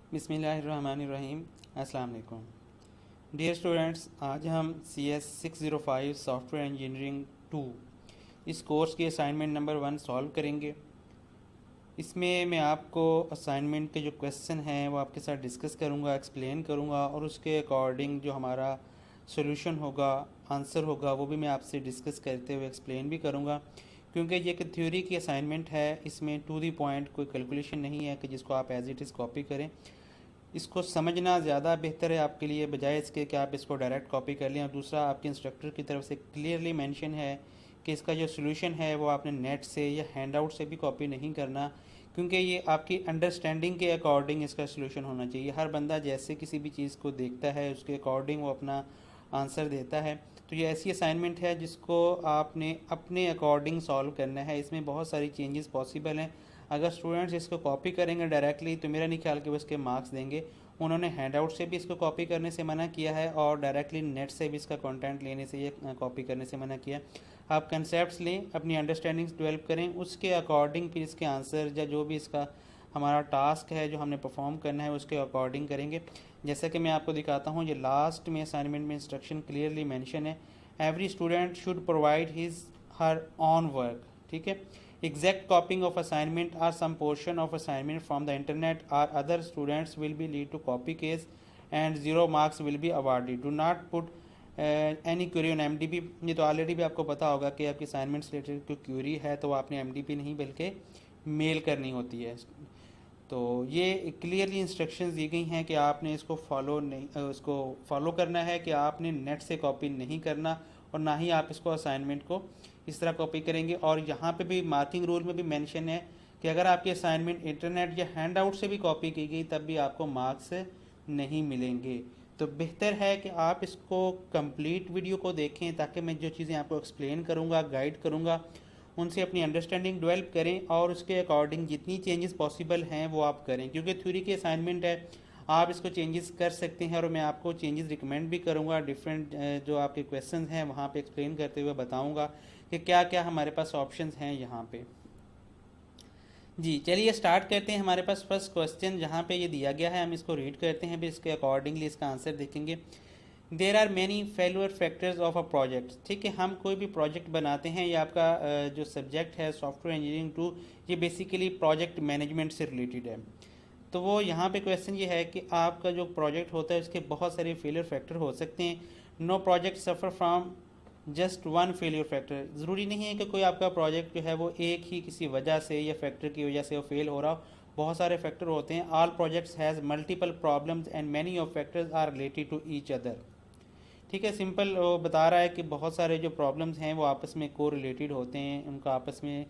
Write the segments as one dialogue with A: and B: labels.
A: बिस्मिल्लाहिर्रहमानिर्रहीम। अस्सलाम वालेकुम डियर स्टूडेंट्स, आज हम CS 605 सॉफ्टवेयर इंजीनियरिंग 2 इस कोर्स की असाइनमेंट नंबर 1 सॉल्व करेंगे। इसमें मैं आपको असाइनमेंट के जो क्वेश्चन हैं वो आपके साथ डिस्कस करूंगा, एक्सप्लेन करूंगा और उसके अकॉर्डिंग जो हमारा सॉल्यूशन होगा, आंसर होगा, वो भी मैं आपसे डिस्कस करते हुए एक्सप्लेन भी करूंगा। क्योंकि ये एक थ्योरी की असाइनमेंट है, इसमें टू दी पॉइंट कोई कैलकुलेशन नहीं है कि जिसको आप एज इट इज़ कॉपी करें। इसको समझना ज़्यादा बेहतर है आपके लिए, बजाय इसके कि आप इसको डायरेक्ट कॉपी कर लें। और दूसरा, आपके इंस्ट्रक्टर की तरफ से क्लियरली मेंशन है कि इसका जो सॉल्यूशन है वो आपने नेट से या हैंड आउट से भी कॉपी नहीं करना, क्योंकि ये आपकी अंडरस्टैंडिंग के अकॉर्डिंग इसका सॉल्यूशन होना चाहिए। हर बंदा जैसे किसी भी चीज़ को देखता है उसके अकॉर्डिंग वो अपना आंसर देता है। तो ये ऐसी असाइनमेंट है जिसको आपने अपने अकॉर्डिंग सॉल्व करना है। इसमें बहुत सारी चेंजेस पॉसिबल हैं। अगर स्टूडेंट्स इसको कॉपी करेंगे डायरेक्टली तो मेरा नहीं ख्याल कि वो इसके मार्क्स देंगे। उन्होंने हैंडआउट से भी इसको कॉपी करने से मना किया है और डायरेक्टली नेट से भी इसका कंटेंट लेने से, ये कॉपी करने से मना किया। आप कंसेप्ट्स लें, अपनी अंडरस्टैंडिंग्स डेवलप करें, उसके अकॉर्डिंग फिर इसके आंसर या जो भी इसका हमारा टास्क है जो हमने परफॉर्म करना है उसके अकॉर्डिंग करेंगे। जैसा कि मैं आपको दिखाता हूँ, ये लास्ट में असाइनमेंट में इंस्ट्रक्शन क्लियरली मेंशन है, every student should provide his her on work. ठीक है, exact copying of assignment or some portion of assignment from the internet or other students will be lead to copy case and 0 marks will be awarded. Do not put any query on MDP। ये तो already भी आपको पता होगा कि आपकी assignment related कोई Curie है तो आपने MDP नहीं बल्कि मेल करनी होती है। तो ये क्लियरली इंस्ट्रक्शंस दी गई हैं कि आपने इसको फॉलो नहीं, उसको फॉलो करना है कि आपने नेट से कॉपी नहीं करना और ना ही आप इसको असाइनमेंट को इस तरह कॉपी करेंगे। और यहाँ पे भी मार्किंग रूल में भी मेंशन है कि अगर आपकी असाइनमेंट इंटरनेट या हैंड आउट से भी कॉपी की गई तब भी आपको मार्क्स नहीं मिलेंगे। तो बेहतर है कि आप इसको कंप्लीट वीडियो को देखें ताकि मैं जो चीज़ें आपको एक्सप्लेन करूँगा, गाइड करूँगा, उनसे अपनी अंडरस्टैंडिंग डेवलप करें और उसके अकॉर्डिंग जितनी चेंजेस पॉसिबल हैं वो आप करें। क्योंकि थ्योरी की असाइनमेंट है, आप इसको चेंजेस कर सकते हैं और मैं आपको चेंजेस रिकमेंड भी करूंगा। डिफरेंट जो आपके क्वेश्चंस हैं वहाँ पे एक्सप्लेन करते हुए बताऊंगा कि क्या क्या हमारे पास ऑप्शंस हैं यहाँ पे। जी चलिए स्टार्ट करते हैं। हमारे पास फर्स्ट क्वेश्चन जहाँ पे ये दिया गया है, हम इसको रीड करते हैं, फिर इसके अकॉर्डिंगली इसका आंसर देखेंगे। There are many failure factors of a project. ठीक है, हम कोई भी प्रोजेक्ट बनाते हैं, ये आपका जो सब्जेक्ट है सॉफ्टवेयर इंजीनियरिंग 2, ये बेसिकली प्रोजेक्ट मैनेजमेंट से रिलेटेड है। तो वो यहाँ पे क्वेश्चन ये है कि आपका जो प्रोजेक्ट होता है उसके बहुत सारे फेलियर फैक्टर हो सकते हैं। No project suffer from just one failure factor. ज़रूरी नहीं है कि कोई आपका प्रोजेक्ट जो है वो एक ही किसी वजह से या फैक्टर की वजह से वो फेल हो रहा हो। बहुत सारे फैक्टर होते हैं। All projects has multiple problems and many of factors are related to each other. ठीक है, सिंपल वो बता रहा है कि बहुत सारे जो प्रॉब्लम्स हैं वो आपस में को रिलेटेड होते हैं, उनका आपस में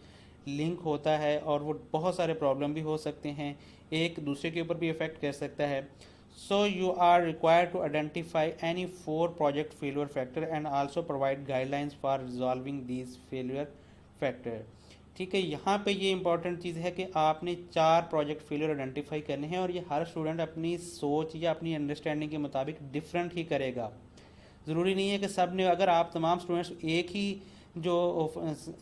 A: लिंक होता है और वो बहुत सारे प्रॉब्लम भी हो सकते हैं, एक दूसरे के ऊपर भी इफेक्ट कर सकता है। So you are required to identify any 4 project failure factor and also provide guidelines for resolving these failure factor. ठीक है, यहाँ पे ये इंपॉर्टेंट चीज़ है कि आपने 4 प्रोजेक्ट फेलियर आइडेंटिफाई करने हैं और ये हर स्टूडेंट अपनी सोच या अपनी अंडरस्टैंडिंग के मुताबिक डिफरेंट ही करेगा। ज़रूरी नहीं है कि सब ने, अगर आप तमाम स्टूडेंट्स एक ही जो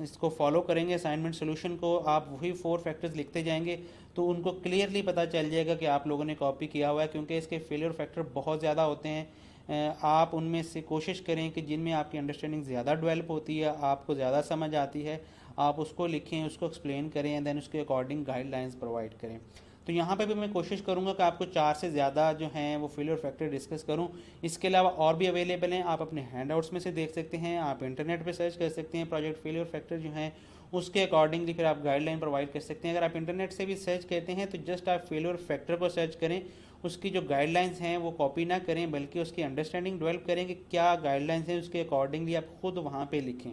A: इसको फॉलो करेंगे असाइनमेंट सोल्यूशन को, आप वही 4 फैक्टर्स लिखते जाएंगे तो उनको क्लियरली पता चल जाएगा कि आप लोगों ने कॉपी किया हुआ है। क्योंकि इसके फेलियर फैक्टर बहुत ज़्यादा होते हैं। आप उनमें से कोशिश करें कि जिनमें आपकी अंडरस्टैंडिंग ज़्यादा डेवलप होती है, आपको ज़्यादा समझ आती है, आप उसको लिखें, उसको एक्सप्लेन करें एंड देन उसके अकॉर्डिंग गाइडलाइंस प्रोवाइड करें। तो यहाँ पे भी मैं कोशिश करूँगा कि आपको 4 से ज़्यादा जो हैं वो फेलियर फैक्टर डिस्कस करूँ। इसके अलावा और भी अवेलेबल हैं, आप अपने हैंडआउट्स में से देख सकते हैं, आप इंटरनेट पे सर्च कर सकते हैं प्रोजेक्ट फेलियर फैक्टर जो हैं, उसके अकॉर्डिंगली फिर आप गाइडलाइन प्रोवाइड कर सकते हैं। अगर आप इंटरनेट से भी सर्च करते हैं तो जस्ट आप फेलियर फैक्टर को सर्च करें, उसकी जो गाइडलाइंस हैं वो कॉपी ना करें बल्कि उसकी अंडरस्टैंडिंग डेवलप करें कि क्या गाइडलाइंस हैं, उसके अकॉर्डिंगली आप खुद वहाँ पर लिखें।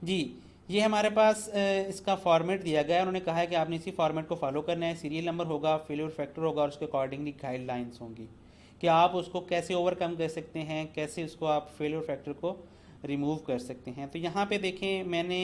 A: जी, ये हमारे पास इसका फॉर्मेट दिया गया है। उन्होंने कहा है कि आपने इसी फॉर्मेट को फॉलो करना है। सीरियल नंबर होगा, फेलियर फैक्टर होगा और उसके अकॉर्डिंगली गाइडलाइंस होंगी कि आप उसको कैसे ओवरकम कर सकते हैं, कैसे उसको आप फेलियर फैक्टर को रिमूव कर सकते हैं। तो यहाँ पे देखें, मैंने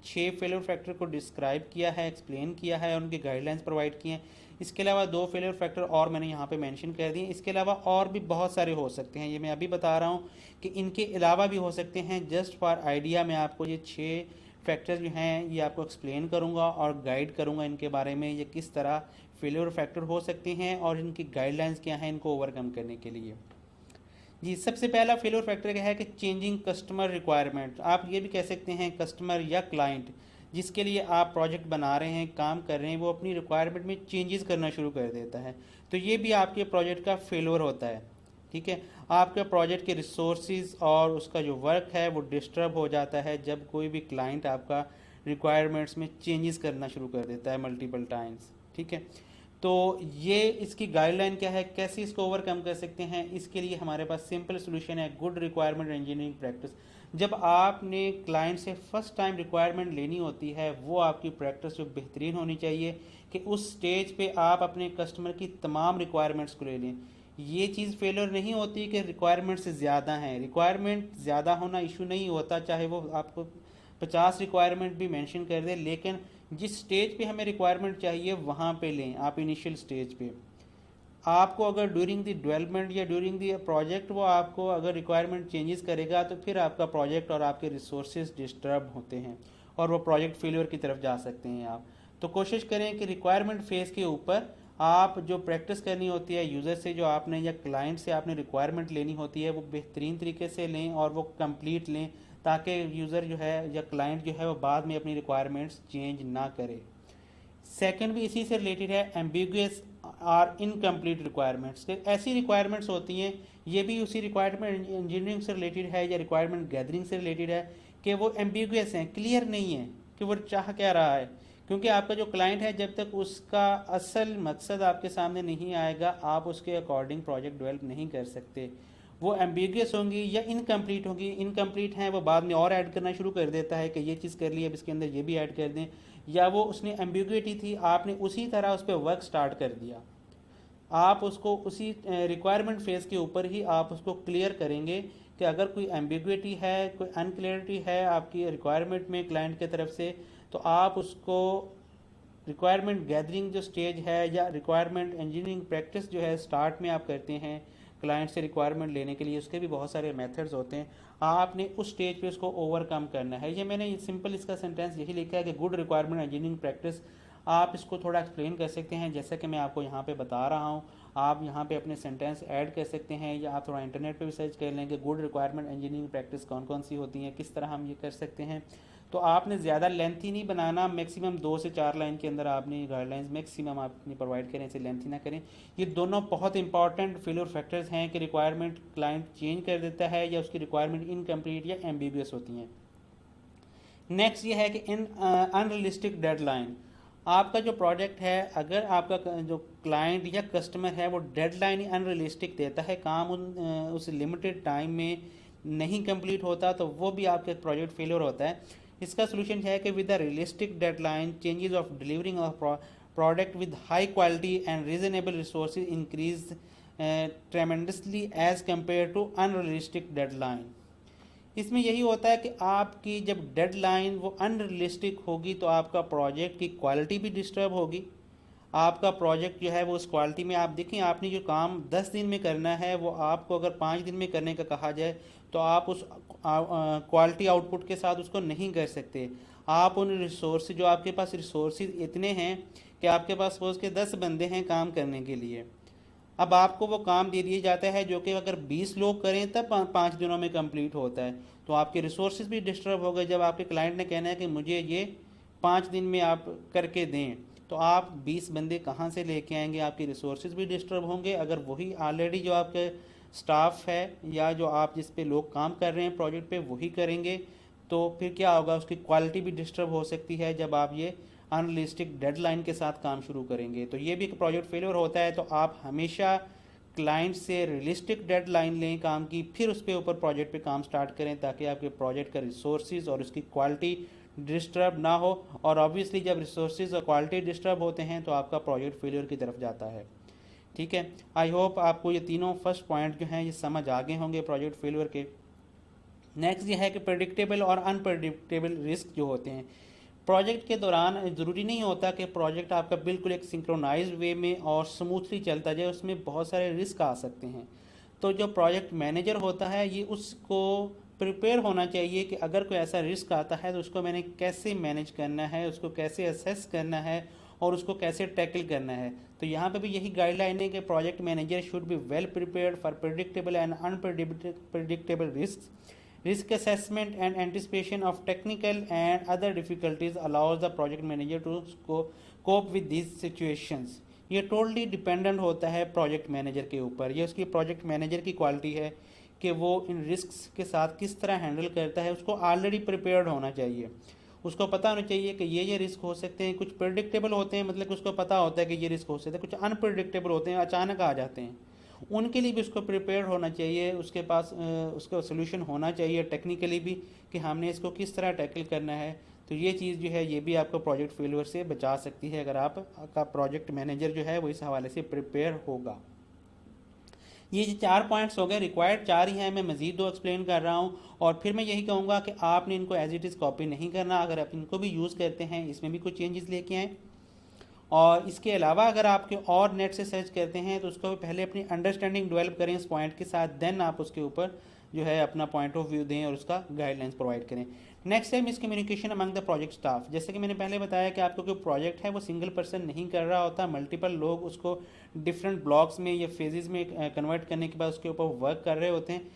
A: 6 फेलियर फैक्टर को डिस्क्राइब किया है, एक्सप्लेन किया है, उनकी गाइडलाइंस प्रोवाइड किए हैं। इसके अलावा 2 फेलियर फैक्टर और मैंने यहाँ पे मेंशन कर दिए। इसके अलावा और भी बहुत सारे हो सकते हैं, ये मैं अभी बता रहा हूँ कि इनके अलावा भी हो सकते हैं। जस्ट फॉर आइडिया मैं आपको ये 6 फैक्टर्स जो हैं ये आपको एक्सप्लेन करूंगा और गाइड करूंगा इनके बारे में, ये किस तरह फेलियर फैक्टर हो सकते हैं और इनकी गाइडलाइंस क्या हैं इनको ओवरकम करने के लिए। जी, सबसे पहला फेलियर फैक्टर क्या है कि चेंजिंग कस्टमर रिक्वायरमेंट। आप ये भी कह सकते हैं कस्टमर या क्लाइंट जिसके लिए आप प्रोजेक्ट बना रहे हैं, काम कर रहे हैं, वो अपनी रिक्वायरमेंट में चेंजेस करना शुरू कर देता है, तो ये भी आपके प्रोजेक्ट का फेलियर होता है। ठीक है, आपके प्रोजेक्ट के रिसोर्सेज और उसका जो वर्क है वो डिस्टर्ब हो जाता है जब कोई भी क्लाइंट आपका रिक्वायरमेंट्स में चेंजेस करना शुरू कर देता है मल्टीपल टाइम्स। ठीक है, तो ये इसकी गाइडलाइन क्या है, कैसे इसको ओवरकम कर सकते हैं, इसके लिए हमारे पास सिंपल सोल्यूशन है, गुड रिक्वायरमेंट इंजीनियरिंग प्रैक्टिस। जब आपने क्लाइंट से फर्स्ट टाइम रिक्वायरमेंट लेनी होती है, वो आपकी प्रैक्टिस जो बेहतरीन होनी चाहिए कि उस स्टेज पे आप अपने कस्टमर की तमाम रिक्वायरमेंट्स को ले लें। ये चीज़ फेलियर नहीं होती कि रिक्वायरमेंट से ज़्यादा हैं, रिक्वायरमेंट ज़्यादा होना इशू नहीं होता, चाहे वो आपको 50 रिक्वायरमेंट भी मेंशन कर दे, लेकिन जिस स्टेज पे हमें रिक्वायरमेंट चाहिए वहाँ पे लें आप इनिशियल स्टेज पे। आपको अगर ड्यूरिंग द डेवलपमेंट या ड्यूरिंग द प्रोजेक्ट वो आपको अगर रिक्वायरमेंट चेंजेस करेगा तो फिर आपका प्रोजेक्ट और आपके रिसोर्सेज डिस्टर्ब होते हैं और वो प्रोजेक्ट फेलियर की तरफ जा सकते हैं आप। तो कोशिश करें कि रिक्वायरमेंट फेज़ के ऊपर आप जो प्रैक्टिस करनी होती है यूज़र से, जो आपने या क्लाइंट से आपने रिक्वायरमेंट लेनी होती है, वो बेहतरीन तरीके से लें और वो कंप्लीट लें, ताकि यूज़र जो है या क्लाइंट जो है वो बाद में अपनी रिक्वायरमेंट्स चेंज ना करे। सेकंड भी इसी से रिलेटेड है, एम्बिगुअस आर इनकम्प्लीट रिक्वायरमेंट्स। ऐसी रिक्वायरमेंट्स होती हैं, ये भी उसी रिक्वायरमेंट इंजीनियरिंग से रिलेटेड है या रिक्वायरमेंट गैदरिंग से रिलेटेड है, कि वो एम्बिगुअस हैं, क्लियर नहीं है कि वो चाह क्या रहा है, क्योंकि आपका जो क्लाइंट है जब तक उसका असल मकसद आपके सामने नहीं आएगा आप उसके अकॉर्डिंग प्रोजेक्ट डेवलप नहीं कर सकते। वो एम्बिगुअस होंगी या इनकम्प्लीट होंगी, इनकम्प्लीट हैं वो बाद में और ऐड करना शुरू कर देता है कि ये चीज़ कर ली अब इसके अंदर ये भी ऐड कर दें, या वो उसने एम्बिगुइटी थी आपने उसी तरह उस पर वर्क स्टार्ट कर दिया। आप उसको उसी रिक्वायरमेंट फेज़ के ऊपर ही आप उसको क्लियर करेंगे कि अगर कोई एम्बिगुइटी है, कोई अनक्लियरिटी है आपकी रिक्वायरमेंट में क्लाइंट की तरफ से, तो आप उसको रिक्वायरमेंट गैदरिंग जो स्टेज है या रिक्वायरमेंट इंजीनियरिंग प्रैक्टिस जो है स्टार्ट में आप करते हैं क्लाइंट से रिक्वायरमेंट लेने के लिए, उसके भी बहुत सारे मेथड्स होते हैं, आपने उस स्टेज पे उसको ओवरकम करना है। ये मैंने सिंपल इसका सेंटेंस यही लिखा है कि गुड रिक्वायरमेंट इंजीनियरिंग प्रैक्टिस। आप इसको थोड़ा एक्सप्लेन कर सकते हैं जैसा कि मैं आपको यहाँ पे बता रहा हूँ, आप यहाँ पे अपने सेंटेंस ऐड कर सकते हैं, या आप थोड़ा इंटरनेट पे भी सर्च कर लें कि गुड रिक्वायरमेंट इंजीनियरिंग प्रैक्टिस कौन कौन सी होती हैं, किस तरह हम ये कर सकते हैं। तो आपने ज़्यादा लेंथी नहीं बनाना, मैक्सिमम 2 से 4 लाइन के अंदर आपने गाइडलाइंस मैक्सिमम आप अपनी प्रोवाइड करें, इसे लेंथी ना करें। ये दोनों बहुत इंपॉर्टेंट फेलियर फैक्टर्स हैं कि रिक्वायरमेंट क्लाइंट चेंज कर देता है या उसकी रिक्वायरमेंट इनकम्प्लीट या एम्बिगुअस होती हैं। नेक्स्ट ये है कि इन अनरियलिस्टिक डेडलाइन। आपका जो प्रोजेक्ट है, अगर आपका जो क्लाइंट या कस्टमर है वो डेडलाइन अनरियलिस्टिक देता है, काम उस लिमिटेड टाइम में नहीं कंप्लीट होता, तो वो भी आपके प्रोजेक्ट फेलियर होता है। इसका सोल्यूशन है कि with a realistic deadline changes of delivering of product with high quality and reasonable resources increase tremendously as compare to unrealistic deadline. इसमें यही होता है कि आपकी जब डेडलाइन वो अनरियलिस्टिक होगी तो आपका प्रोजेक्ट की क्वालिटी भी डिस्टर्ब होगी। आपका प्रोजेक्ट जो है वो उस क्वालिटी में, आप देखें आपने जो काम 10 दिन में करना है वो आपको अगर 5 दिन में करने का कहा जाए तो आप उस क्वालिटी आउटपुट के साथ उसको नहीं कर सकते। आप उन रिसोर्स, जो आपके पास रिसोर्सेज इतने हैं कि आपके पास सपोज के 10 बंदे हैं काम करने के लिए, अब आपको वो काम दे दिया जाता है जो कि अगर 20 लोग करें तब 5 दिनों में कंप्लीट होता है, तो आपके रिसोर्सेज भी डिस्टर्ब हो गए। जब आपके क्लाइंट ने कहना है कि मुझे ये 5 दिन में आप करके दें, तो आप 20 बंदे कहाँ से लेके आएंगे, आपके रिसोर्सेज भी डिस्टर्ब होंगे। अगर वही ऑलरेडी जो आपके स्टाफ है या जो आप जिस पे लोग काम कर रहे हैं प्रोजेक्ट पे वही करेंगे, तो फिर क्या होगा, उसकी क्वालिटी भी डिस्टर्ब हो सकती है जब आप ये अनरियलिस्टिक डेडलाइन के साथ काम शुरू करेंगे, तो ये भी एक प्रोजेक्ट फेलियर होता है। तो आप हमेशा क्लाइंट से रियलिस्टिक डेडलाइन लें काम की, फिर उस पे ऊपर प्रोजेक्ट पे काम स्टार्ट करें ताकि आपके प्रोजेक्ट का रिसोर्सेज और उसकी क्वालिटी डिस्टर्ब ना हो। और ऑब्वियसली जब रिसोर्सेज और क्वालिटी डिस्टर्ब होते हैं तो आपका प्रोजेक्ट फेलियर की तरफ जाता है। ठीक है, आई होप आपको ये तीनों फर्स्ट पॉइंट जो हैं ये समझ आ गए होंगे प्रोजेक्ट फेलियर के। नेक्स्ट ये है कि प्रेडिक्टेबल और अनप्रेडिक्टेबल रिस्क जो होते हैं प्रोजेक्ट के दौरान, ज़रूरी नहीं होता कि प्रोजेक्ट आपका बिल्कुल एक सिंक्रोनाइज्ड वे में और स्मूथली चलता जाए, उसमें बहुत सारे रिस्क आ सकते हैं। तो जो प्रोजेक्ट मैनेजर होता है ये उसको प्रिपेयर होना चाहिए कि अगर कोई ऐसा रिस्क आता है तो उसको मैंने कैसे मैनेज करना है, उसको कैसे असेस करना है और उसको कैसे टैकल करना है। तो यहाँ पे भी यही गाइडलाइन है कि project manager should be well prepared for predictable and unpredictable risk assessment and anticipation of technical and other difficulties allows the project manager to cope with these situations। ये टोटली डिपेंडेंट होता है project manager के ऊपर, ये उसकी project manager की quality है कि वो इन रिस्क्स के साथ किस तरह हैंडल करता है। उसको ऑलरेडी प्रिपेयर्ड होना चाहिए, उसको पता होना चाहिए कि ये रिस्क हो सकते हैं। कुछ प्रिडिक्टेबल होते हैं, मतलब उसको पता होता है कि ये रिस्क हो सकते हैं, कुछ अनप्रिडिक्टेबल होते हैं, अचानक आ जाते हैं। उनके लिए भी उसको प्रिपेयर होना चाहिए, उसके पास उसका सोल्यूशन होना चाहिए टेक्निकली भी कि हमने इसको किस तरह टैकल करना है। तो ये चीज़ जो है ये भी आपको प्रोजेक्ट फेलियर से बचा सकती है अगर आपका प्रोजेक्ट मैनेजर जो है वो इस हवाले से प्रिपेयर होगा। ये जो 4 पॉइंट्स हो गए, रिक्वायर्ड 4 ही हैं, मैं मज़ीद 2 एक्सप्लेन कर रहा हूँ। और फिर मैं यही कहूँगा कि आपने इनको एज इट इज़ कॉपी नहीं करना, अगर आप इनको भी यूज़ करते हैं इसमें भी कुछ चेंजेस लेके आएँ। और इसके अलावा अगर आपके और नेट से सर्च करते हैं तो उसको पहले अपनी अंडरस्टैंडिंग डेवलप करें इस पॉइंट के साथ, देन आप उसके ऊपर जो है अपना पॉइंट ऑफ व्यू दें और उसका गाइडलाइंस प्रोवाइड करें। नेक्स्ट है miscommunication among the project staff. जैसे कि मैंने पहले बताया कि आपको कोई प्रोजेक्ट है वो सिंगल पर्सन नहीं कर रहा होता, मल्टीपल लोग उसको डिफरेंट ब्लॉक्स में या फेजेस में कन्वर्ट करने के बाद उसके ऊपर वर्क कर रहे होते हैं,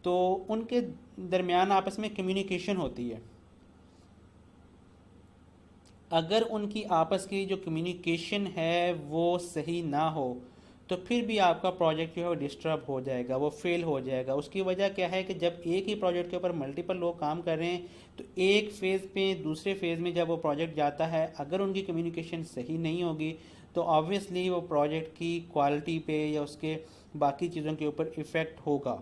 A: तो उनके दरमियान आपस में कम्युनिकेशन होती है। अगर उनकी आपस की जो कम्युनिकेशन है वो सही ना हो तो फिर भी आपका प्रोजेक्ट जो है वो डिस्टर्ब हो जाएगा, वो फेल हो जाएगा। उसकी वजह क्या है कि जब एक ही प्रोजेक्ट के ऊपर मल्टीपल लोग काम कर रहे हैं तो एक फेज़ पे दूसरे फेज़ में जब वो प्रोजेक्ट जाता है, अगर उनकी कम्युनिकेशन सही नहीं होगी तो ऑब्वियसली वो प्रोजेक्ट की क्वालिटी पे या उसके बाकी चीज़ों के ऊपर इफ़ेक्ट होगा।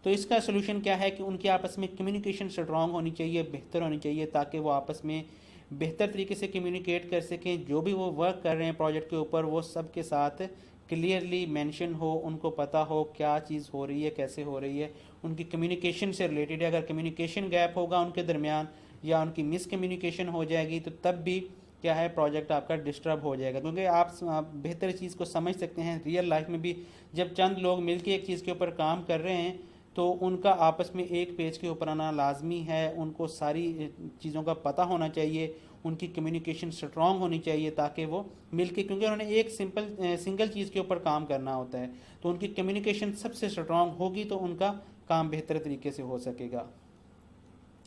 A: तो इसका सोल्यूशन क्या है कि उनकी आपस में कम्युनिकेशन स्ट्रॉन्ग होनी चाहिए, बेहतर होनी चाहिए, ताकि वो आपस में बेहतर तरीके से कम्युनिकेट कर सकें। जो भी वो वर्क कर रहे हैं प्रोजेक्ट के ऊपर वो सब के साथ क्लियरली मेंशन हो, उनको पता हो क्या चीज़ हो रही है, कैसे हो रही है, उनकी कम्युनिकेशन से रिलेटेड है। अगर कम्युनिकेशन गैप होगा उनके दरमियान या उनकी मिसकम्युनिकेशन हो जाएगी तो तब भी क्या है प्रोजेक्ट आपका डिस्टर्ब हो जाएगा। क्योंकि आप बेहतर चीज़ को समझ सकते हैं रियल लाइफ में भी, जब चंद लोग मिलकर एक चीज़ के ऊपर काम कर रहे हैं तो उनका आपस में एक पेज के ऊपर आना लाजमी है, उनको सारी चीज़ों का पता होना चाहिए, उनकी कम्युनिकेशन स्ट्रॉन्ग होनी चाहिए ताकि वो मिलके, क्योंकि उन्होंने एक सिंगल चीज़ के ऊपर काम करना होता है, तो उनकी कम्युनिकेशन सबसे स्ट्रॉन्ग होगी तो उनका काम बेहतर तरीके से हो सकेगा।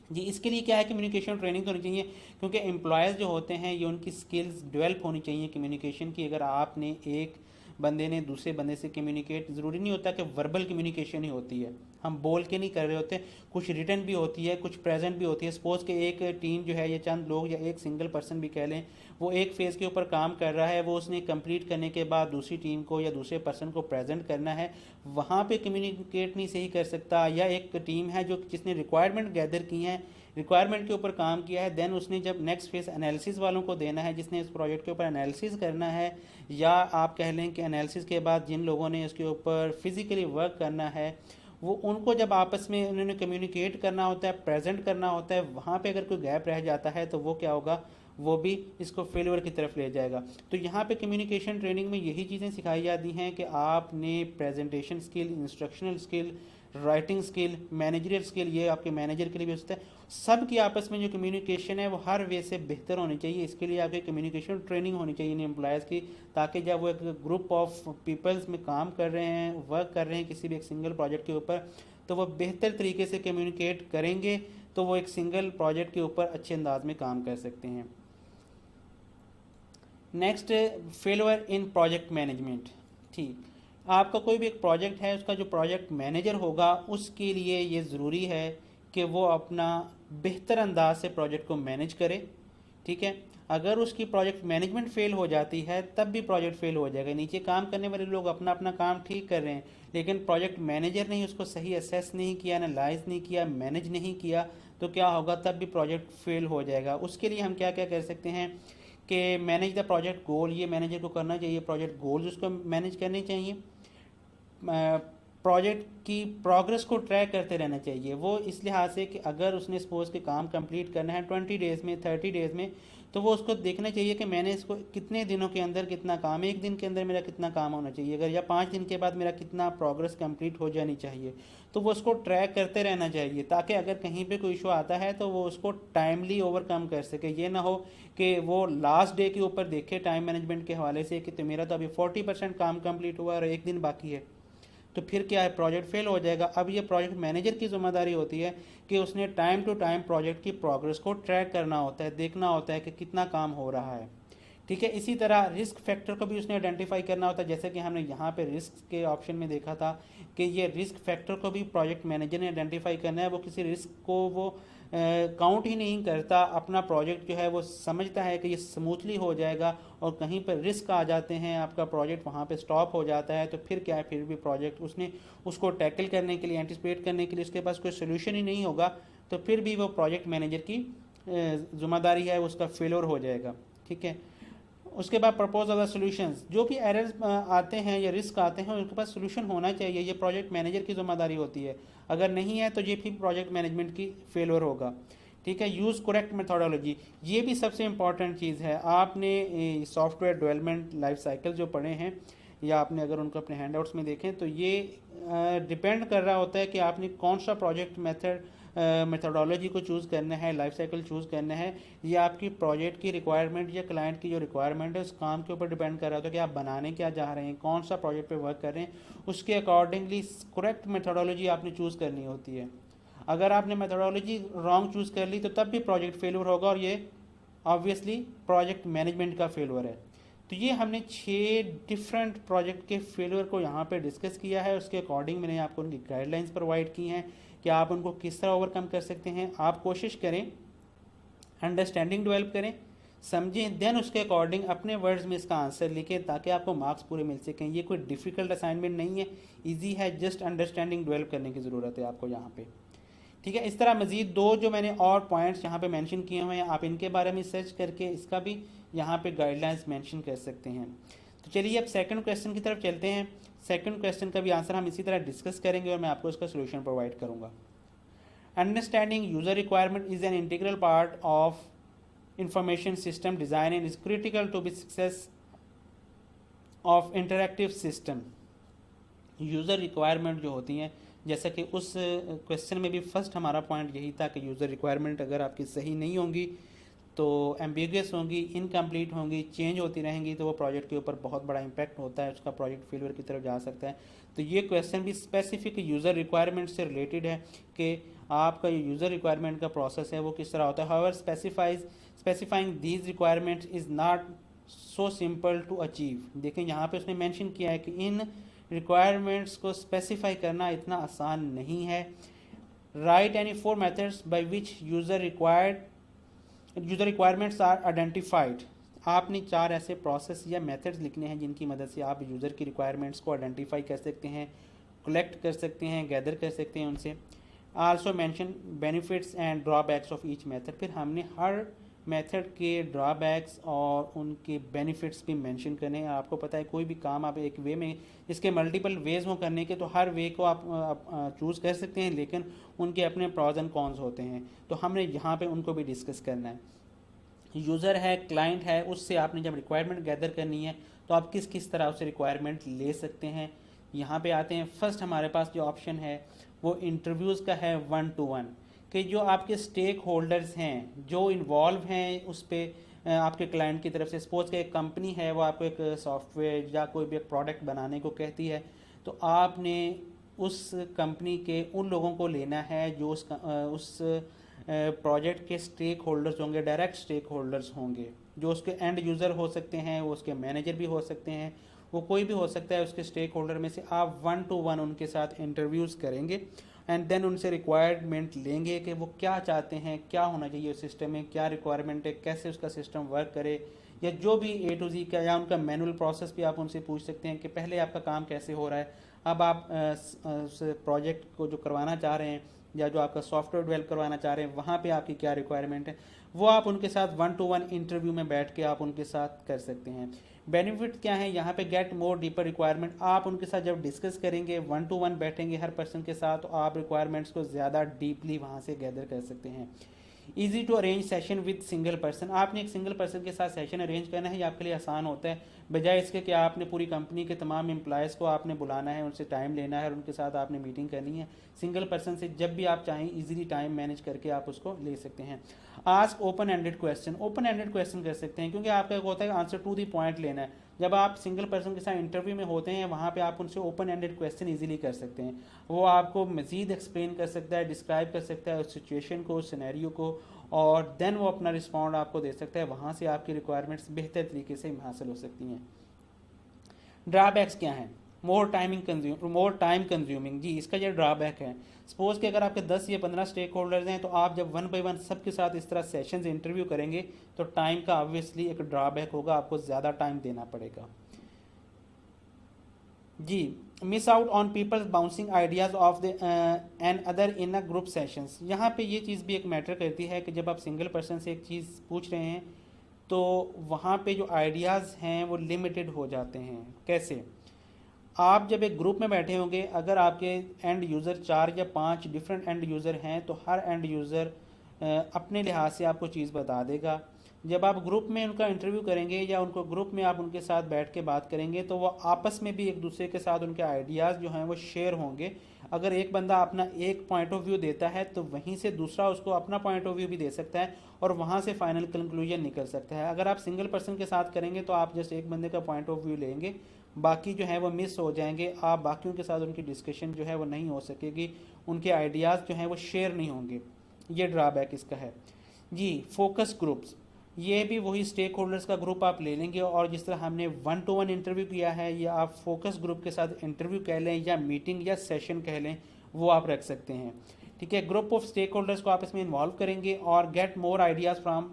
A: जी, इसके लिए क्या है कम्युनिकेशन ट्रेनिंग होनी चाहिए, क्योंकि एम्प्लॉयज़ जो होते हैं ये उनकी स्किल्स डेवलप होनी चाहिए कम्युनिकेशन की। अगर आपने एक बंदे ने दूसरे बंदे से कम्युनिकेट, ज़रूरी नहीं होता कि वर्बल कम्युनिकेशन ही होती है, हम बोल के नहीं कर रहे होते, कुछ रिटर्न भी होती है, कुछ प्रेजेंट भी होती है। सपोज़ कि एक टीम जो है ये चंद लोग या एक सिंगल पर्सन भी कह लें, वो एक फेज़ के ऊपर काम कर रहा है, वो उसने कंप्लीट करने के बाद दूसरी टीम को या दूसरे पर्सन को प्रेजेंट करना है, वहाँ पे कम्युनिकेट नहीं सही कर सकता। या एक टीम है जो जिसने रिक्वायरमेंट गैदर की हैं, रिक्वायरमेंट के ऊपर काम किया है, देन उसने जब नेक्स्ट फेज एनालिसिस वालों को देना है, जिसने इस प्रोजेक्ट के ऊपर एनालिसिस करना है, या आप कह लें कि एनालिसिस के बाद जिन लोगों ने इसके ऊपर फिजिकली वर्क करना है, वो उनको जब आपस में उन्होंने कम्युनिकेट करना होता है, प्रेजेंट करना होता है, वहाँ पे अगर कोई गैप रह जाता है तो वो क्या होगा, वो भी इसको फेलियर की तरफ ले जाएगा। तो यहाँ पे कम्युनिकेशन ट्रेनिंग में यही चीज़ें सिखाई जाती हैं कि आपने presentation skill, instructional skill, writing skill, managerial skill, ये आपके मैनेजर के लिए भी होता है, सब की आपस में जो कम्युनिकेशन है वो हर वे से बेहतर होनी चाहिए। इसके लिए आपकी कम्युनिकेशन ट्रेनिंग होनी चाहिए इन एम्प्लॉयज़ की, ताकि जब वो एक ग्रुप ऑफ पीपल्स में काम कर रहे हैं, वर्क कर रहे हैं किसी भी एक सिंगल प्रोजेक्ट के ऊपर, तो वो बेहतर तरीके से कम्युनिकेट करेंगे तो वो एक सिंगल प्रोजेक्ट के ऊपर अच्छे अंदाज में काम कर सकते हैं। Next, failure in project management. ठीक, आपका कोई भी एक प्रोजेक्ट है, उसका जो प्रोजेक्ट मैनेजर होगा उसके लिए ये ज़रूरी है कि वो अपना बेहतर अंदाज से प्रोजेक्ट को मैनेज करे। ठीक है, अगर उसकी प्रोजेक्ट मैनेजमेंट फेल हो जाती है तब भी प्रोजेक्ट फेल हो जाएगा। नीचे काम करने वाले लोग अपना अपना काम ठीक कर रहे हैं, लेकिन प्रोजेक्ट मैनेजर ने उसको सही असेस नहीं किया, एनालाइज नहीं किया, मैनेज नहीं किया, तो क्या होगा, तब भी प्रोजेक्ट फेल हो जाएगा। उसके लिए हम क्या क्या कर सकते हैं कि मैनेज द प्रोजेक्ट गोल, ये मैनेजर को करना चाहिए, प्रोजेक्ट गोल्स उसको मैनेज करने चाहिए। प्रोजेक्ट की प्रोग्रेस को ट्रैक करते रहना चाहिए, वो इस लिहाज से कि अगर उसने सपोज के काम कंप्लीट करना है 20 डेज़ में, 30 डेज़ में, तो वो उसको देखना चाहिए कि मैंने इसको कितने दिनों के अंदर कितना काम, एक दिन के अंदर मेरा कितना काम होना चाहिए, अगर या 5 दिन के बाद मेरा कितना प्रोग्रेस कंप्लीट हो जानी चाहिए। तो वो उसको ट्रैक करते रहना चाहिए ताकि अगर कहीं पे कोई इशू आता है तो वो उसको टाइमली ओवरकम कर सके। ये ना हो कि वो लास्ट डे के ऊपर देखे टाइम मैनेजमेंट के हवाले से कि तो मेरा तो अभी 40% काम कंप्लीट हुआ और एक दिन बाकी है, तो फिर क्या है, प्रोजेक्ट फेल हो जाएगा। अब ये प्रोजेक्ट मैनेजर की जिम्मेदारी होती है कि उसने टाइम टू टाइम प्रोजेक्ट की प्रोग्रेस को ट्रैक करना होता है, देखना होता है कि कितना काम हो रहा है। ठीक है, इसी तरह रिस्क फैक्टर को भी उसने आइडेंटिफाई करना होता है, जैसे कि हमने यहाँ पे रिस्क के ऑप्शन में देखा था कि ये रिस्क फैक्टर को भी प्रोजेक्ट मैनेजर ने आइडेंटिफाई करना है। वो किसी रिस्क को वो काउंट ही नहीं करता, अपना प्रोजेक्ट जो है वो समझता है कि ये स्मूथली हो जाएगा और कहीं पर रिस्क आ जाते हैं, आपका प्रोजेक्ट वहाँ पे स्टॉप हो जाता है, तो फिर क्या है, फिर भी प्रोजेक्ट उसने उसको टैकल करने के लिए, एंटिसिपेट करने के लिए उसके पास कोई सोल्यूशन ही नहीं होगा, तो फिर भी वो प्रोजेक्ट मैनेजर की जिम्मेदारी है, उसका फेलियर हो जाएगा। ठीक है, उसके बाद प्रपोज अदर सॉल्यूशंस, जो भी एरर्स आते हैं या रिस्क आते हैं उनके पास सॉल्यूशन होना चाहिए, ये प्रोजेक्ट मैनेजर की जिम्मेदारी होती है। अगर नहीं है तो ये फिर प्रोजेक्ट मैनेजमेंट की फेलियर होगा। ठीक है, यूज़ करेक्ट मेथोडोलॉजी, ये भी सबसे इंपॉर्टेंट चीज़ है। आपने सॉफ्टवेयर डेवलपमेंट लाइफ साइकिल जो पढ़े हैं या आपने अगर उनको अपने हैंडआउट्स में देखें तो ये डिपेंड कर रहा होता है कि आपने कौन सा प्रोजेक्ट मेथोडोलॉजी को चूज़ करना है, लाइफ साइकिल चूज़ करना है। ये आपकी प्रोजेक्ट की रिक्वायरमेंट या क्लाइंट की जो रिक्वायरमेंट है उस काम के ऊपर डिपेंड कर रहा होता है कि आप बनाने क्या चाह रहे हैं, कौन सा प्रोजेक्ट पे वर्क कर रहे हैं, उसके अकॉर्डिंगली करेक्ट मेथोडोलॉजी आपने चूज़ करनी होती है। अगर आपने मेथोडोलॉजी रॉन्ग चूज़ कर ली तो तब भी प्रोजेक्ट फेलियर होगा और ये ऑब्वियसली प्रोजेक्ट मैनेजमेंट का फेलियर है। तो ये हमने 6 डिफरेंट प्रोजेक्ट के फेलियर को यहाँ पे डिस्कस किया है, उसके अकॉर्डिंग मैंने आपको उनकी गाइडलाइंस प्रोवाइड की हैं कि आप उनको किस तरह ओवरकम कर सकते हैं। आप कोशिश करें, अंडरस्टैंडिंग डेवलप करें, समझें, देन उसके अकॉर्डिंग अपने वर्ड्स में इसका आंसर लिखें ताकि आपको मार्क्स पूरे मिल सकें। ये कोई डिफ़िकल्ट असाइनमेंट नहीं है, ईजी है, जस्ट अंडरस्टैंडिंग डेवलप करने की ज़रूरत है आपको यहाँ पे। ठीक है, इस तरह मज़ीद 2 जो मैंने और पॉइंट्स यहाँ पे मेंशन किए हुए हैं, आप इनके बारे में सर्च करके इसका भी यहाँ पे गाइडलाइंस मेंशन कर सकते हैं। तो चलिए अब सेकंड क्वेश्चन की तरफ चलते हैं। सेकंड क्वेश्चन का भी आंसर हम इसी तरह डिस्कस करेंगे और मैं आपको इसका सोल्यूशन प्रोवाइड करूँगा। Understanding user requirement is an integral part of information system design and is critical to be success of interactive system. User requirement जो होती हैं, जैसा कि उस क्वेश्चन में भी फर्स्ट हमारा पॉइंट यही था कि यूज़र रिक्वायरमेंट अगर आपकी सही नहीं होंगी तो एम्बिगुअस होंगी, इनकम्प्लीट होंगी, चेंज होती रहेंगी, तो वो प्रोजेक्ट के ऊपर बहुत बड़ा इम्पैक्ट होता है, उसका प्रोजेक्ट फेलियर की तरफ जा सकता है। तो ये क्वेश्चन भी स्पेसिफिक यूज़र रिक्वायरमेंट से रिलेटेड है कि आपका ये यूज़र रिक्वायरमेंट का प्रोसेस है वो किस तरह होता है। However specifying these requirements is not so simple to achieve. देखें यहाँ पे उसने मेंशन किया है कि इन रिक्वायरमेंट्स को स्पेसिफाई करना इतना आसान नहीं है। Write any 4 methods by which user requirements are identified. आपने 4 ऐसे प्रोसेस या मेथड्स लिखने हैं जिनकी मदद से आप यूज़र की रिक्वायरमेंट्स को आइडेंटिफाई कर सकते हैं, कलेक्ट कर सकते हैं, गैदर कर सकते हैं उनसे। Also mention benefits and drawbacks of each method. फिर हमने हर मेथड के ड्रॉबैक्स और उनके बेनिफिट्स भी मेंशन करने हैं। आपको पता है कोई भी काम आप एक वे में, इसके मल्टीपल वेज हों करने के, तो हर वे को आप चूज़ कर सकते हैं, लेकिन उनके अपने प्रॉज एंड कॉन्स होते हैं, तो हमने यहाँ पे उनको भी डिस्कस करना है। यूज़र है, क्लाइंट है, उससे आपने जब रिक्वायरमेंट गैदर करनी है तो आप किस किस तरह उससे रिक्वायरमेंट ले सकते हैं। यहाँ पे आते हैं, फर्स्ट हमारे पास जो ऑप्शन है वो इंटरव्यूज़ का है 1 to 1, कि जो आपके स्टेक होल्डर्स हैं जो इन्वॉल्व हैं उस पर आपके क्लाइंट की तरफ से। सपोज कि एक कंपनी है वो आपको एक सॉफ्टवेयर या कोई भी एक प्रोडक्ट बनाने को कहती है, तो आपने उस कंपनी के उन लोगों को लेना है जो उस प्रोजेक्ट के स्टेक होल्डर्स होंगे, डायरेक्ट स्टेक होल्डर्स होंगे, जो उसके एंड यूज़र हो सकते हैं, वो उसके मैनेजर भी हो सकते हैं, वो कोई भी हो सकता है उसके स्टेक होल्डर में से। आप 1 to 1 उनके साथ इंटरव्यूज़ करेंगे एंड देन उनसे रिक्वायरमेंट लेंगे कि वो क्या चाहते हैं, क्या होना चाहिए उस सिस्टम में, क्या रिक्वायरमेंट है, कैसे उसका सिस्टम वर्क करे, या जो भी A to Z का, या उनका मैनुअल प्रोसेस भी आप उनसे पूछ सकते हैं कि पहले आपका काम कैसे हो रहा है, अब आप उस प्रोजेक्ट को जो करवाना चाह रहे हैं या जो आपका सॉफ्टवेयर डेवलप करवाना चाह रहे हैं वहाँ पे आपकी क्या रिक्वायरमेंट है, वो आप उनके साथ 1 to 1 इंटरव्यू में बैठ के आप उनके साथ कर सकते हैं। बेनिफिट क्या है यहाँ पे, गेट मोर डीपर रिक्वायरमेंट। आप उनके साथ जब डिस्कस करेंगे, 1 to 1 बैठेंगे हर पर्सन के साथ, तो आप रिक्वायरमेंट्स को ज़्यादा डीपली वहाँ से गैदर कर सकते हैं। Easy to arrange session with single person, आपने एक सिंगल पर्सन के साथ सेशन अरेंज करना है, ये आपके लिए आसान होता है, बजाय इसके कि आपने पूरी कंपनी के तमाम एम्प्लॉयज़ को आपने बुलाना है, उनसे टाइम लेना है और उनके साथ आपने मीटिंग करनी है। सिंगल पर्सन से जब भी आप चाहें इजीली टाइम मैनेज करके आप उसको ले सकते हैं। Ask open ended question, open ended question कर सकते हैं, क्योंकि आपका एक होता है आंसर टू दी पॉइंट लेना है। जब आप सिंगल पर्सन के साथ इंटरव्यू में होते हैं, वहाँ पे आप उनसे ओपन एंडेड क्वेश्चन इजीली कर सकते हैं। वो आपको मज़ीद एक्सप्लेन कर सकता है, डिस्क्राइब कर सकता है उस सिचुएशन को, उस सिनेरियो को, और देन वो अपना रिस्पॉन्ड आपको दे सकता है। वहाँ से आपकी रिक्वायरमेंट्स बेहतर तरीके से हासिल हो सकती हैं। ड्रॉबैक्स क्या हैं? मोर टाइम कंज्यूमिंग, जी इसका ये ड्रॉबैक है। सपोज कि अगर आपके 10 या 15 स्टेक होल्डर्स हैं, तो आप जब वन बाई वन सबके साथ इस तरह सेशंस इंटरव्यू करेंगे तो टाइम का ऑब्वियसली एक ड्रॉबैक होगा, आपको ज़्यादा टाइम देना पड़ेगा। जी, miss out on peoples bouncing ideas off the and other in a group sessions, यहाँ पे ये चीज़ भी एक मैटर करती है कि जब आप सिंगल पर्सन से एक चीज़ पूछ रहे हैं तो वहाँ पे जो आइडियाज़ हैं वो लिमिटेड हो जाते हैं। कैसे? आप जब एक ग्रुप में बैठे होंगे, अगर आपके एंड यूज़र 4 या 5 डिफरेंट एंड यूज़र हैं, तो हर एंड यूज़र अपने लिहाज से आपको चीज़ बता देगा। जब आप ग्रुप में उनका इंटरव्यू करेंगे या उनको ग्रुप में आप उनके साथ बैठ के बात करेंगे, तो वो आपस में भी एक दूसरे के साथ उनके आइडियाज़ जो हैं वो शेयर होंगे। अगर एक बंदा अपना एक पॉइंट ऑफ व्यू देता है तो वहीं से दूसरा उसको अपना पॉइंट ऑफ व्यू भी दे सकता है और वहाँ से फाइनल कंक्लूजन निकल सकता है। अगर आप सिंगल पर्सन के साथ करेंगे तो आप जस्ट एक बंदे का पॉइंट ऑफ व्यू लेंगे, बाकी जो है वो मिस हो जाएंगे, आप बाकियों के साथ उनकी डिस्कशन जो है वो नहीं हो सकेगी, उनके आइडियाज़ जो हैं वो शेयर नहीं होंगे। ये ड्रॉबैक इसका है। जी, फोकस ग्रुप्स, ये भी वही स्टेक होल्डर्स का ग्रुप आप ले लेंगे और जिस तरह हमने 1-to-1 इंटरव्यू किया है, या आप फोकस ग्रुप के साथ इंटरव्यू कह लें या मीटिंग या सेशन कह लें, वो आप रख सकते हैं। ठीक है, ग्रुप ऑफ स्टेक होल्डर्स को आप इसमें इन्वॉल्व करेंगे और get more ideas from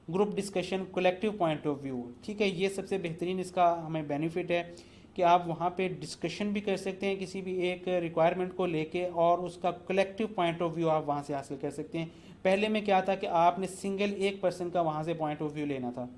A: group discussion collective point of view. ठीक है, ये सबसे बेहतरीन इसका हमें बेनिफिट है कि आप वहाँ पे डिस्कशन भी कर सकते हैं किसी भी एक रिक्वायरमेंट को लेके और उसका कलेक्टिव पॉइंट ऑफ व्यू आप वहाँ से हासिल कर सकते हैं। पहले में क्या था कि आपने सिंगल एक पर्सन का वहाँ से पॉइंट ऑफ व्यू लेना था।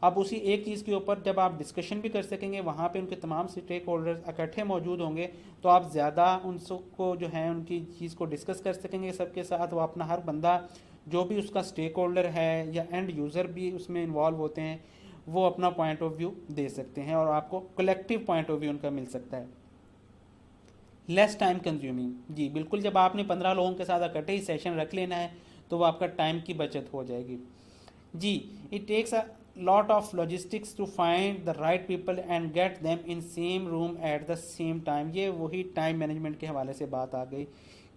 A: अब उसी एक चीज़ के ऊपर जब आप डिस्कशन भी कर सकेंगे, वहाँ पे उनके तमाम स्टेक होल्डर्स इकट्ठे मौजूद होंगे, तो आप ज़्यादा उनको जो है उनकी चीज़ को डिस्कस कर सकेंगे सबके साथ। वो अपना हर बंदा जो भी उसका स्टेक होल्डर है या एंड यूज़र भी उसमें इन्वॉल्व होते हैं, वो अपना पॉइंट ऑफ व्यू दे सकते हैं और आपको कलेक्टिव पॉइंट ऑफ व्यू उनका मिल सकता है। लेस टाइम कंज्यूमिंग, जी बिल्कुल, जब आपने 15 लोगों के साथ इकट्ठे ही सेशन रख लेना है तो वो आपका टाइम की बचत हो जाएगी। जी, it takes a lot of logistics to find the right people and get them in same room at the same time. ये वही टाइम मैनेजमेंट के हवाले से बात आ गई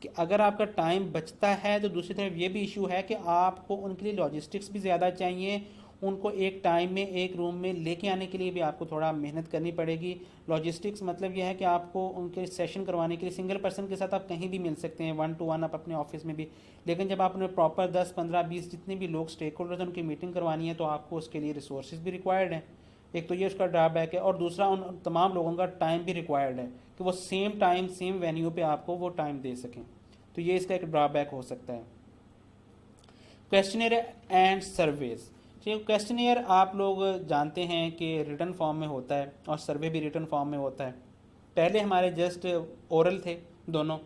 A: कि अगर आपका टाइम बचता है तो दूसरी तरफ ये भी इशू है कि आपको उनके लिए लॉजिस्टिक्स भी ज़्यादा चाहिए, उनको एक टाइम में एक रूम में लेके आने के लिए भी आपको थोड़ा मेहनत करनी पड़ेगी। लॉजिस्टिक्स मतलब यह है कि आपको उनके सेशन करवाने के लिए सिंगल पर्सन के साथ आप कहीं भी मिल सकते हैं, 1-to-1 आप अपने ऑफिस में भी, लेकिन जब आपने प्रॉपर 10, 15, 20 जितने भी लोग स्टेक होल्डर्स उनकी मीटिंग करवानी है तो आपको उसके लिए रिसोर्सेज भी रिक्वायर्ड हैं। एक तो ये उसका ड्रॉबैक है और दूसरा उन तमाम लोगों का टाइम भी रिक्वायर्ड है कि वो सेम टाइम सेम वेन्यू पे आपको वो टाइम दे सकें, तो ये इसका एक ड्रॉबैक हो सकता है। क्वेश्चनर एंड सर्वेज, क्वेश्चनियर आप लोग जानते हैं कि रिटर्न फॉर्म में होता है और सर्वे भी रिटर्न फॉर्म में होता है। पहले हमारे जस्ट ओरल थे दोनों,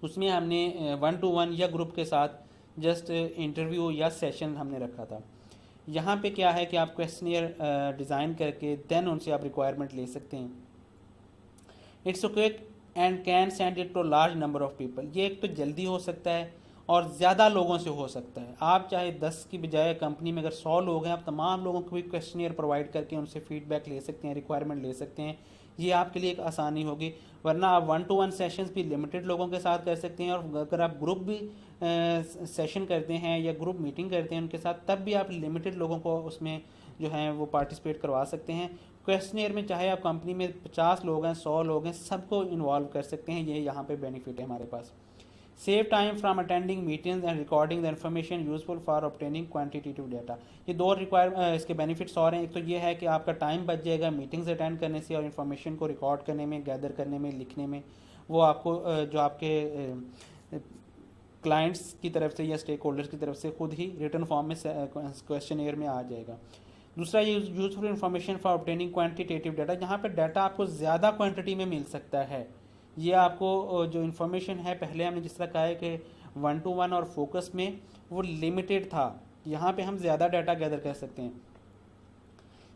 A: उसमें हमने 1-to-1 या ग्रुप के साथ जस्ट इंटरव्यू या सेशन हमने रखा था। यहाँ पे क्या है कि आप क्वेश्चनियर डिज़ाइन करके देन उनसे आप रिक्वायरमेंट ले सकते हैं। It's quick and can send it to large number of people, ये एक तो जल्दी हो सकता है और ज़्यादा लोगों से हो सकता है। आप चाहे 10 की बजाय कंपनी में अगर 100 लोग हैं, आप तमाम लोगों को भी क्वेश्चनियर प्रोवाइड करके उनसे फीडबैक ले सकते हैं, रिक्वायरमेंट ले सकते हैं। ये आपके लिए एक आसानी होगी, वरना आप 1-to-1 सेशंस भी लिमिटेड लोगों के साथ कर सकते हैं और अगर आप ग्रुप भी सेशन करते हैं या ग्रुप मीटिंग करते हैं उनके साथ, तब भी आप लिमिटेड लोगों को उसमें जो है वो पार्टिसिपेट करवा सकते हैं। क्वेश्चनियर में चाहे आप कंपनी में 50 लोग हैं, 100 लोग हैं, सबको इन्वॉल्व कर सकते हैं। ये यहाँ पे बेनिफिट है हमारे पास। Save time from attending meetings and recording the information useful for obtaining quantitative data. ये दो इसके बेनिफिट्स और हैं। एक तो ये है कि आपका टाइम बच जाएगा मीटिंग्स अटेंड करने से और इन्फॉर्मेशन को रिकॉर्ड करने में, गैदर करने में, लिखने में। वो आपको जो आपके क्लाइंट्स की तरफ से या स्टेक होल्डर्स की तरफ से खुद ही रिटर्न फॉर्म में क्वेश्चनियर में आ जाएगा। दूसरा, ये useful information for obtaining quantitative data, जहाँ पर डाटा आपको ज़्यादा क्वांटिटी में मिल सकता है। ये आपको जो इन्फॉर्मेशन है, पहले हमने जिस तरह कहा है कि 1-to-1 और फोकस में वो लिमिटेड था। यहाँ पे हम ज़्यादा डाटा गैदर कर सकते हैं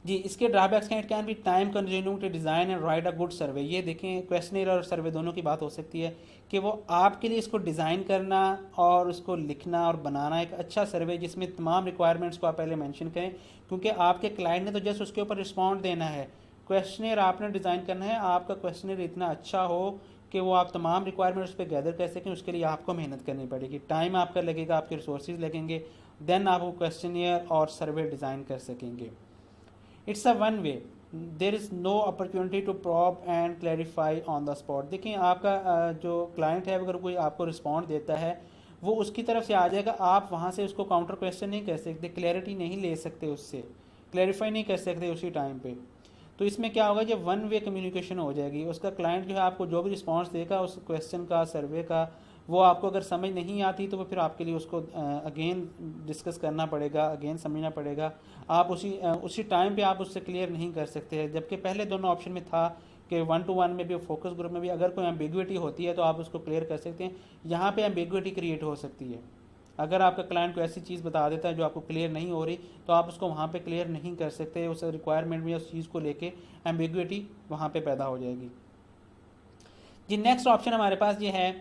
A: जी। इसके ड्रॉबैक्स हैं, it can be time consuming to design and write a good survey. ये देखें, क्वेश्चनर और सर्वे दोनों की बात हो सकती है कि वो आपके लिए इसको डिज़ाइन करना और उसको लिखना और बनाना एक अच्छा सर्वे जिसमें तमाम रिक्वायरमेंट्स को आप पहले मेंशन करें, क्योंकि आपके क्लाइंट ने तो जस्ट उसके ऊपर रिस्पॉन्ड देना है। क्वेश्चनर आपने डिज़ाइन करना है, आपका क्वेश्चनर इतना अच्छा हो कि वो आप तमाम रिक्वायरमेंट्स पे गैदर कर सकें। उसके लिए आपको मेहनत करनी पड़ेगी, टाइम आपका लगेगा, आपके रिसोर्सेज लगेंगे, देन आप वो क्वेश्चनियर और सर्वे डिज़ाइन कर सकेंगे। It's a one way, there is no opportunity to probe and clarify on the spot. देखिए, आपका जो क्लाइंट है अगर कोई आपको रिस्पॉन्ड देता है वो उसकी तरफ से आ जाएगा, आप वहाँ से उसको काउंटर क्वेश्चन नहीं कर सकते, क्लैरिटी नहीं ले सकते, उससे क्लैरिफाई नहीं कर सकते उसी टाइम पे। तो इसमें क्या होगा, जब वन वे कम्युनिकेशन हो जाएगी, उसका क्लाइंट जो है आपको जो भी रिस्पॉन्स देगा उस क्वेश्चन का, सर्वे का, वो आपको अगर समझ नहीं आती तो वो फिर आपके लिए उसको अगेन डिस्कस करना पड़ेगा, अगेन समझना पड़ेगा। आप उसी टाइम पे आप उससे क्लियर नहीं कर सकते हैं। जबकि पहले दोनों ऑप्शन में था कि 1-to-1 में भी, फोकस ग्रुप में भी अगर कोई एम्बिग्विटी होती है तो आप उसको क्लियर कर सकते हैं। यहाँ पे एम्बिग्विटी क्रिएट हो सकती है। अगर आपका क्लाइंट को ऐसी चीज़ बता देता है जो आपको क्लियर नहीं हो रही, तो आप उसको वहाँ पे क्लियर नहीं कर सकते, उस रिक्वायरमेंट में उस चीज़ को लेके एम्बिग्विटी वहाँ पे पैदा हो जाएगी जी। नेक्स्ट ऑप्शन हमारे पास ये है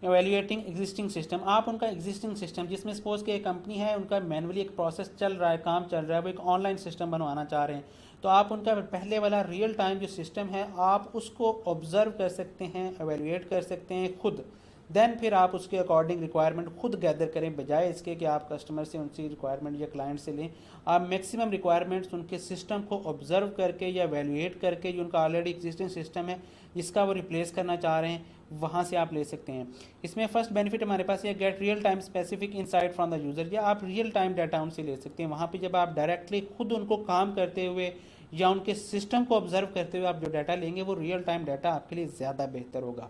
A: एवेल्युएटिंग एग्जिस्टिंग सिस्टम। आप उनका एग्जिस्टिंग सिस्टम, जिसमें सपोज कि एक कंपनी है, उनका मैनुअली एक प्रोसेस चल रहा है, काम चल रहा है, वो एक ऑनलाइन सिस्टम बनवाना चाह रहे हैं, तो आप उनका पहले वाला रियल टाइम जो सिस्टम है आप उसको ऑब्जर्व कर सकते हैं, एवेल्युएट कर सकते हैं खुद। देन फिर आप उसके अकॉर्डिंग रिक्वायरमेंट खुद गैदर करें, बजाय इसके कि आप कस्टमर से उनकी रिक्वायरमेंट या क्लाइंट से लें। आप मैक्सिमम रिक्वायरमेंट्स उनके सिस्टम को ऑब्जर्व करके या एवेल्युएट करके, जो उनका ऑलरेडी एग्जिस्टिंग सिस्टम है जिसका वो रिप्लेस करना चाह रहे हैं, वहाँ से आप ले सकते हैं। इसमें फर्स्ट बेनिफिट हमारे पास ये get real time specific insight from the user, या आप रियल टाइम डाटा उनसे ले सकते हैं। वहाँ पे जब आप डायरेक्टली खुद उनको काम करते हुए या उनके सिस्टम को ऑब्जर्व करते हुए आप जो डाटा लेंगे वो रियल टाइम डाटा आपके लिए ज़्यादा बेहतर होगा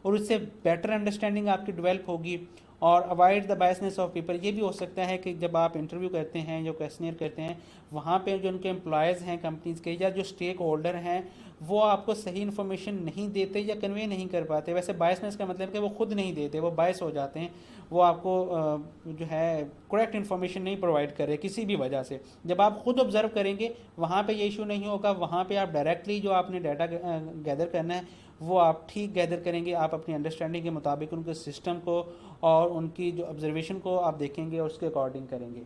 A: और उससे बेटर अंडरस्टैंडिंग आपकी डेवलप होगी। और avoid the biasness of people, ये भी हो सकता है कि जब आप इंटरव्यू करते हैं, जो क्वेश्चनियर करते हैं, वहाँ पे जो उनके एम्प्लॉयज़ हैं कंपनीज़ के या जो स्टेक होल्डर हैं, वो आपको सही इन्फॉर्मेशन नहीं देते या कन्वे नहीं कर पाते। वैसे बायसनेस का मतलब कि वो खुद नहीं देते, वो बायस हो जाते हैं, वो आपको जो है करेक्ट इन्फॉर्मेशन नहीं प्रोवाइड कर रहे किसी भी वजह से। जब आप खुद ऑब्जर्व करेंगे वहाँ पे ये इशू नहीं होगा, वहाँ पे आप डायरेक्टली जो आपने डाटा गैदर करना है वो आप ठीक गैदर करेंगे, आप अपनी अंडरस्टैंडिंग के मुताबिक उनके सिस्टम को और उनकी जो ऑब्जर्वेशन को आप देखेंगे और उसके अकॉर्डिंग करेंगे।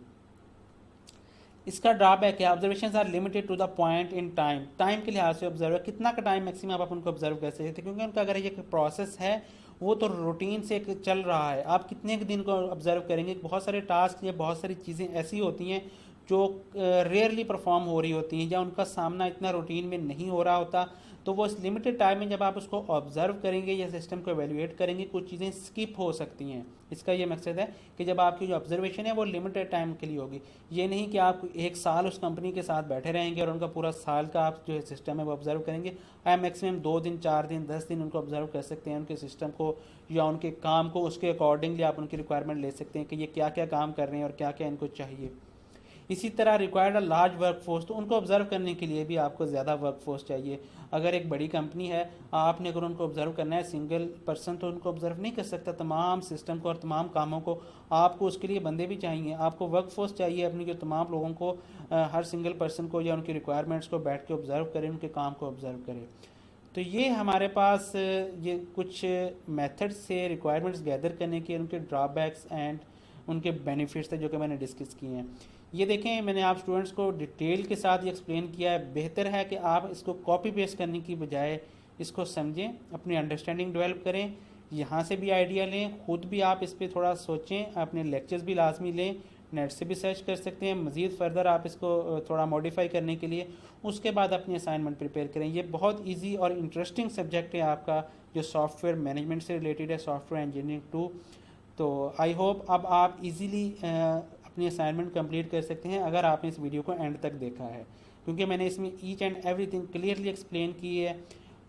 A: इसका ड्रॉबैक है, observation are limited to the point in time. Time के लिहाज से ऑब्जर्व, कितना का टाइम मैक्सिमम आप उनको ऑब्जर्व कर सकते हैं, क्योंकि उनका अगर ये प्रोसेस है वो तो रूटीन से चल रहा है, आप कितने दिन को ऑब्जर्व करेंगे। बहुत सारे टास्क या बहुत सारी चीज़ें ऐसी होती हैं जो रेयरली परफॉर्म हो रही होती हैं या उनका सामना इतना रूटीन में नहीं हो रहा होता, तो वो इस लिमिटेड टाइम में जब आप उसको ऑब्जर्व करेंगे या सिस्टम को एवेल्युएट करेंगे, कुछ चीज़ें स्किप हो सकती हैं। इसका ये मकसद है कि जब आपकी जो ऑब्जर्वेशन है वो लिमिटेड टाइम के लिए होगी, ये नहीं कि आप एक साल उस कंपनी के साथ बैठे रहेंगे और उनका पूरा साल का आप जो है सिस्टम है वो ऑब्जर्व करेंगे। आप मैक्सिमम 2 दिन, 4 दिन, 10 दिन उनको ऑब्जर्व कर सकते हैं, उनके सिस्टम को या उनके काम को, उसके अकॉर्डिंगली आप उनकी रिक्वायरमेंट ले सकते हैं कि ये क्या क्या काम कर रहे हैं और क्या क्या इनको चाहिए। इसी तरह required a large work force, तो उनको ऑब्जर्व करने के लिए भी आपको ज़्यादा वर्क फोर्स चाहिए। अगर एक बड़ी कंपनी है, आपने अगर उनको ऑब्जर्व करना है सिंगल पर्सन, तो उनको ऑब्जर्व नहीं कर सकता तमाम सिस्टम को और तमाम कामों को। आपको उसके लिए बंदे भी चाहिए, आपको वर्क फोर्स चाहिए अपनी, जो तमाम लोगों को, हर सिंगल पर्सन को या उनकी रिक्वायरमेंट्स को बैठ के ऑब्जर्व करें, उनके काम को ऑब्जर्व करें। तो ये हमारे पास ये कुछ मेथड्स से रिक्वायरमेंट्स गैदर करने के, उनके ड्रॉबैक्स एंड उनके बेनिफिट्स थे जो कि मैंने डिस्कस किए हैं। ये देखें, मैंने आप स्टूडेंट्स को डिटेल के साथ ये एक्सप्लेन किया है। बेहतर है कि आप इसको कॉपी पेस्ट करने की बजाय इसको समझें, अपनी अंडरस्टैंडिंग डेवलप करें, यहाँ से भी आइडिया लें, खुद भी आप इस पर थोड़ा सोचें, अपने लेक्चर्स भी लाजमी लें, नेट से भी सर्च कर सकते हैं मज़ीद फर्दर आप इसको थोड़ा मॉडिफाई करने के लिए। उसके बाद अपनी असाइनमेंट प्रिपेयर करें। ये बहुत ईजी और इंटरेस्टिंग सब्जेक्ट है आपका, जो सॉफ्टवेयर मैनेजमेंट से रिलेटेड है, सॉफ्टवेयर इंजीनियरिंग 2। तो आई होप अब आप इजीली अपनी असाइनमेंट कंप्लीट कर सकते हैं अगर आपने इस वीडियो को एंड तक देखा है, क्योंकि मैंने इसमें each and everything clearly explain की है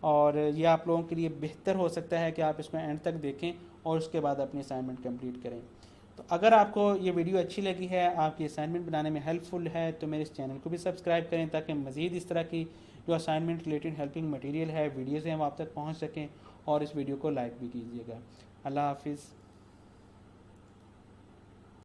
A: और ये आप लोगों के लिए बेहतर हो सकता है कि आप इसको एंड तक देखें और उसके बाद अपनी असाइनमेंट कंप्लीट करें। तो अगर आपको ये वीडियो अच्छी लगी है, आपकी असाइनमेंट बनाने में हेल्पफुल है, तो मेरे इस चैनल को भी सब्सक्राइब करें ताकि मज़ीद इस तरह की जो असाइनमेंट रिलेटेड हेल्पिंग मटेरियल है, वीडियोज़ हैं, वो आप तक पहुँच सकें। और इस वीडियो को लाइक भी कीजिएगा। अल्लाह हाफिज़।